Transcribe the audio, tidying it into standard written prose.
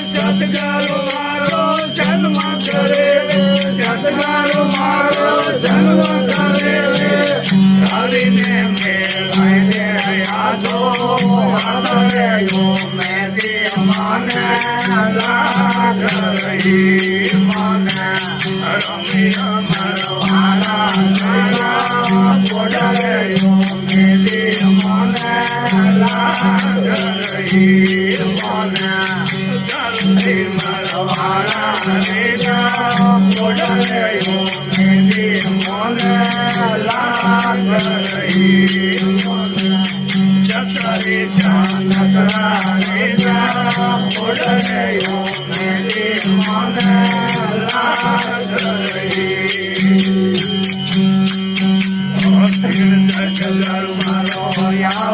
સદગુરુ મારો જન્મ કરે સદગુરુ મારો જન્મ કરે હરીને મેળાય યાદો હરયો મેં દે મને લાગ રહી મને રમી મરવાના પોડયો મેં દે મને લાગ રહી મને મરવાના પોડયો મેં દે મને લાગ રહી જતરી ચાંદ કરા ઓડયો